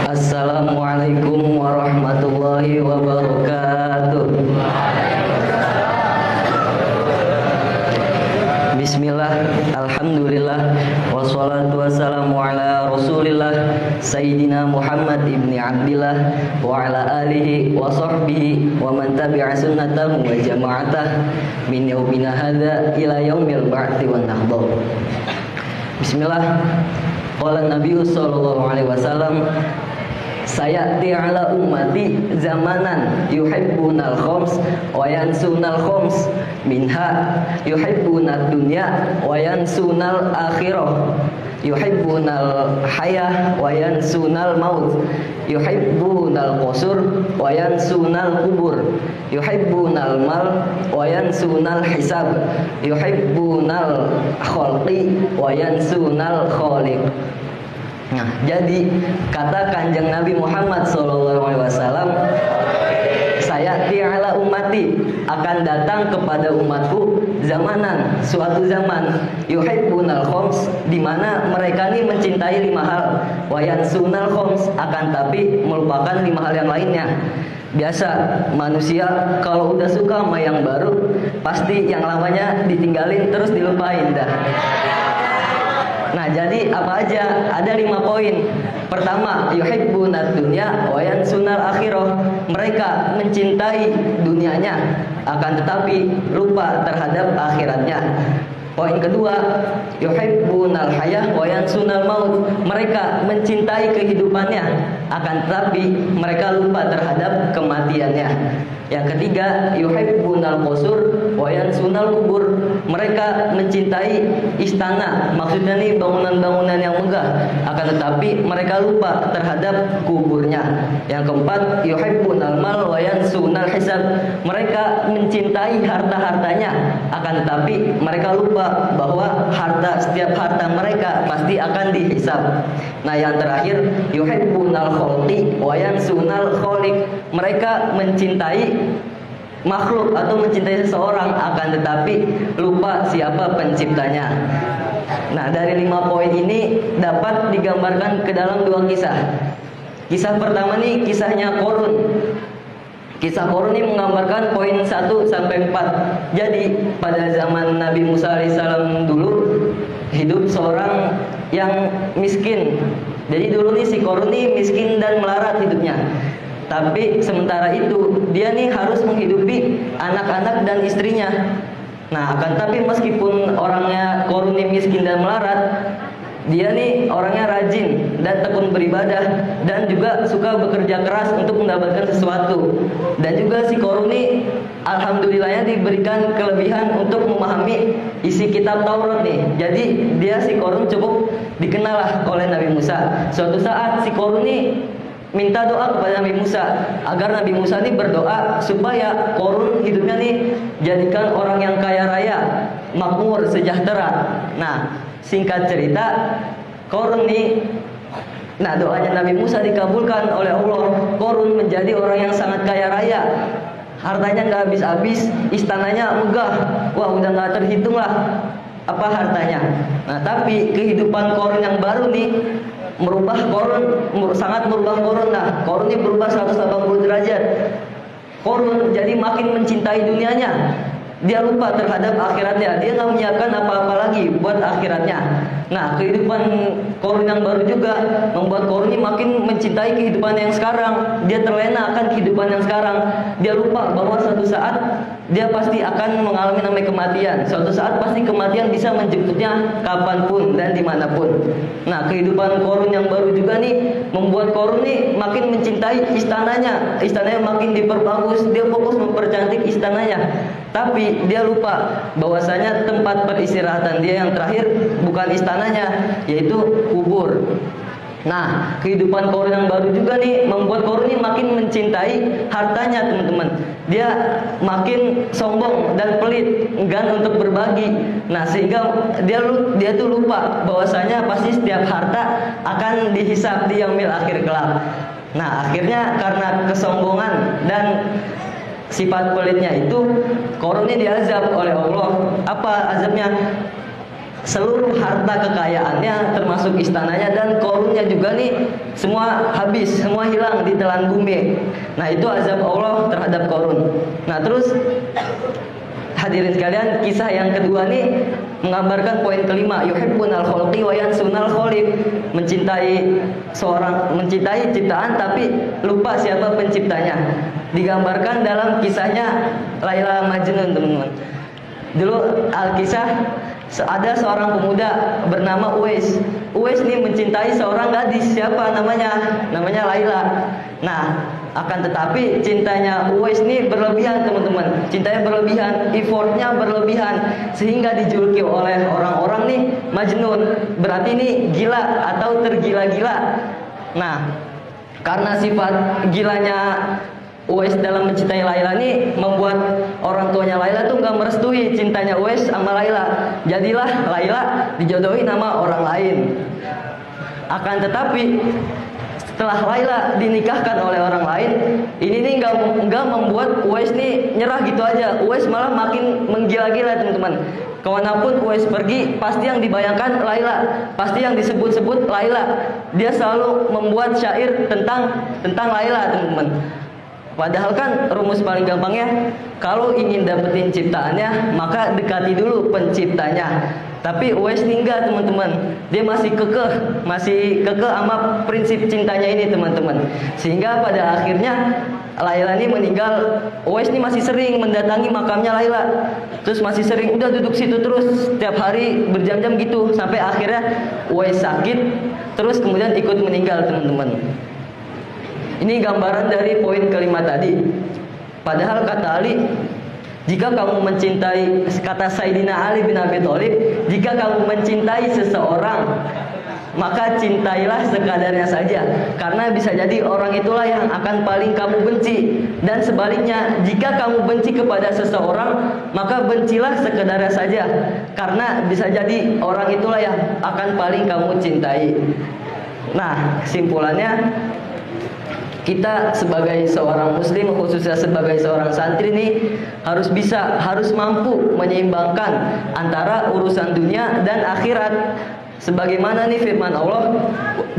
Assalamualaikum warahmatullahi wabarakatuh. Bismillah, alhamdulillah, wassalatu wassalamu ala rasulillah Sayyidina Muhammad ibni Abdillah wa ala alihi wa sahbihi wa man tabi'a sunnatahu wa jama'atah min yaumina hadha ila yaumil ba'thi wan nahdha. Bismillah. Qala Nabi sallallahu alaihi wasallam, sayati ala ummati zamanan yuhibbunal khams wa yansunal khams, minha yuhibbunad dunya wa yansunal akhirah, yuhibbunal hayah wa yansunal maut, yuhibbunal qusur wa yansunal kubur, yuhibbunal mal wa yansunal hisab, yuhibbunal khalqi wa yansunal khaliq. Nah, jadi kata Kanjeng Nabi Muhammad SAW, saya ti'ala ummati, akan datang kepada umatku zamanan, suatu zaman, yuhibbunal khams, di mana mereka ini mencintai 5 hal, wa yansunal khams, akan tapi melupakan 5 hal yang lainnya. Biasa manusia kalau udah suka sama yang baru, pasti yang lamanya ditinggalin terus dilupain dah. Nah, jadi apa aja? Ada 5 poin. Pertama, yuhibbunad dunya wa yansunal akhirah. Mereka mencintai dunianya, akan tetapi lupa terhadap akhiratnya. Poin kedua, yuhibbunal hayah wa yansunal maut. Mereka mencintai kehidupannya, akan tetapi mereka lupa terhadap kematiannya. Yang ketiga, yuhibbunal qusur wa yansunal kubur. Mereka mencintai istana, maksudnya nih bangunan-bangunan yang megah, akan tetapi mereka lupa terhadap kuburnya. Yang keempat, yuhibbunal mal wa yansunal hisab. Mereka mencintai harta-hartanya, akan tetapi mereka lupa bahwa setiap harta mereka pasti akan dihisab. Nah, yang terakhir, yuhibbunal khalqi wa yansunal khaliq. Mereka mencintai makhluk atau mencintai seseorang, akan tetapi lupa siapa penciptanya. Nah, dari 5 poin ini dapat digambarkan ke dalam 2 kisah. Kisah pertama nih kisahnya Qorun. Kisah Qorun ini menggambarkan poin 1 sampai 4. Jadi pada zaman Nabi Musa alaihissalam dulu hidup seorang yang miskin. Jadi dulu nih si Qorun ini miskin dan melarat hidupnya. Tapi sementara itu dia nih harus menghidupi anak-anak dan istrinya. Nah, akan tapi meskipun orangnya Qorun ini miskin dan melarat, dia nih orangnya rajin dan tekun beribadah dan juga suka bekerja keras untuk mendapatkan sesuatu. Dan juga si Qorun ini alhamdulillahnya diberikan kelebihan untuk memahami isi kitab Taurat nih. Jadi dia si Qorun cukup dikenal lah oleh Nabi Musa. Suatu saat si Qorun ini minta doa kepada Nabi Musa agar Nabi Musa ini berdoa supaya Qorun hidupnya nih jadikan orang yang kaya raya, makmur, sejahtera. Nah, singkat cerita, Qorun nih, nah doanya Nabi Musa dikabulkan oleh Allah. Qorun menjadi orang yang sangat kaya raya, hartanya nggak habis-habis, istananya megah, wah udah nggak terhitung lah apa hartanya. Nah, tapi kehidupan Qorun yang baru nih sangat merubah Qorun. Nah, Qorun ini berubah 180 derajat. Qorun jadi makin mencintai dunianya. Dia lupa terhadap akhiratnya. Dia nggak menyiapkan apa-apa lagi buat akhiratnya. Nah, kehidupan Qorun yang baru juga membuat Qorun ini makin mencintai kehidupan yang sekarang. Dia terlena akan kehidupan yang sekarang. Dia lupa bahwa suatu saat dia pasti akan mengalami namanya kematian. Suatu saat pasti kematian bisa menjemputnya kapanpun dan dimanapun. Nah, kehidupan Qorun yang baru juga nih membuat Qorun nih makin mencintai istananya. Istananya makin diperbagus. Dia fokus mempercantik istananya. Tapi dia lupa bahwasanya tempat peristirahatan dia yang terakhir bukan istananya, yaitu kubur. Nah, kehidupan Qorun yang baru juga nih membuat Qorun ini makin mencintai hartanya, teman-teman. Dia makin sombong dan pelit, enggan untuk berbagi. Nah, sehingga dia tuh lupa bahwasanya pasti setiap harta akan dihisab di yaumil akhir kelak. Nah, akhirnya karena kesombongan dan sifat pelitnya itu, Qorun ini diazab oleh Allah. Apa azabnya? seluruh harta kekayaannya termasuk istananya dan korunnya juga nih semua habis, semua hilang ditelan bumi. Nah, itu azab Allah terhadap Qarun. Nah, terus hadirin sekalian, kisah yang kedua nih menggambarkan poin kelima, yuhibbunal khalqi wa yansunal khaliq. Mencintai ciptaan tapi lupa siapa penciptanya. Digambarkan dalam kisahnya Laila Majnun, teman-teman. Dulu Alkisah ada seorang pemuda bernama Uwais. Uwais ini mencintai seorang gadis, siapa namanya? Namanya Laila. Nah, akan tetapi cintanya Uwais ini berlebihan, teman-teman. Cintanya berlebihan, effortnya berlebihan, sehingga dijuluki oleh orang-orang nih Majnun. Berarti ini gila atau tergila-gila. Nah, karena sifat gilanya Uwais dalam mencintai Laila ini membuat orang tuanya Laila tuh nggak merestui cintanya Uwais sama Laila. Jadilah Laila dijodohin sama orang lain. Akan tetapi setelah Laila dinikahkan oleh orang lain, ini nih nggak membuat Uwais nih nyerah gitu aja. Uwais malah makin menggila-gila, teman-teman. Kemanapun Uwais pergi, pasti yang dibayangkan Laila, pasti yang disebut-sebut Laila. Dia selalu membuat syair tentang Laila, teman-teman. Padahal kan rumus paling gampangnya, kalau ingin dapetin ciptaannya, maka dekati dulu penciptanya. Tapi Uwais ini enggak, teman-teman. Dia masih kekeh sama prinsip cintanya ini, teman-teman. Sehingga pada akhirnya Laila ini meninggal. Uwais ini masih sering mendatangi makamnya Laila. Terus masih sering udah duduk situ terus setiap hari berjam-jam gitu, sampai akhirnya Uwais sakit, terus kemudian ikut meninggal, teman-teman. Ini gambaran dari poin kelima tadi. Padahal kata Ali, jika kamu mencintai, kata Sayyidina Ali bin Abi Thalib, jika kamu mencintai seseorang, maka cintailah sekadarnya saja. Karena bisa jadi orang itulah yang akan paling kamu benci. Dan sebaliknya, jika kamu benci kepada seseorang, maka bencilah sekadarnya saja. Karena bisa jadi orang itulah yang akan paling kamu cintai. Nah, kesimpulannya, kita sebagai seorang muslim, khususnya sebagai seorang santri ini harus mampu menyeimbangkan antara urusan dunia dan akhirat. Sebagaimana nih firman Allah,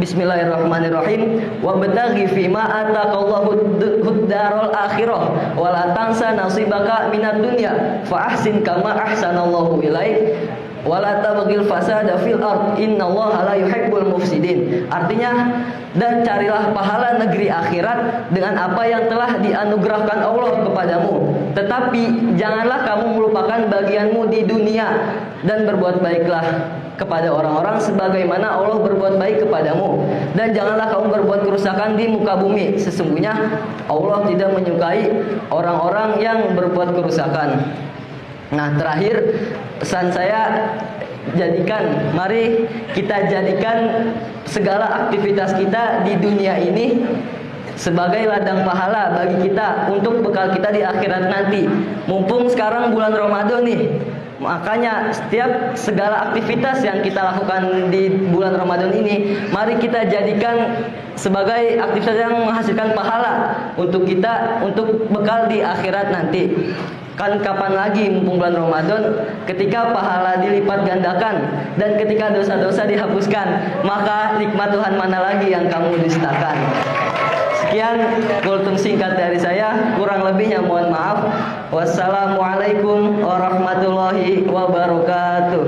Bismillahirrahmanirrahim, wabtaghi fima ataqallahu ad-darul akhirah wa la tansa nasibaka minad dunya fa ahsin kama ahsanallahu ilaik wala tabghil fasada fil ard innallaha la yuhibbul mufsidin. Artinya, dan carilah pahala negeri akhirat dengan apa yang telah dianugerahkan Allah kepadamu. Tetapi janganlah kamu melupakan bagianmu di dunia dan berbuat baiklah kepada orang-orang sebagaimana Allah berbuat baik kepadamu. Dan janganlah kamu berbuat kerusakan di muka bumi. Sesungguhnya Allah tidak menyukai orang-orang yang berbuat kerusakan. Nah, terakhir pesan saya, mari kita jadikan segala aktivitas kita di dunia ini sebagai ladang pahala bagi kita untuk bekal kita di akhirat nanti. Mumpung sekarang bulan Ramadan nih, makanya setiap segala aktivitas yang kita lakukan di bulan Ramadan ini, mari kita jadikan sebagai aktivitas yang menghasilkan pahala untuk kita, untuk bekal di akhirat nanti. Kan kapan lagi mumpung bulan Ramadan, ketika pahala dilipat gandakan dan ketika dosa-dosa dihapuskan, maka nikmat Tuhan mana lagi yang kamu dustakan. Sekian kultum singkat dari saya, kurang lebihnya mohon maaf. Wassalamualaikum warahmatullahi wabarakatuh.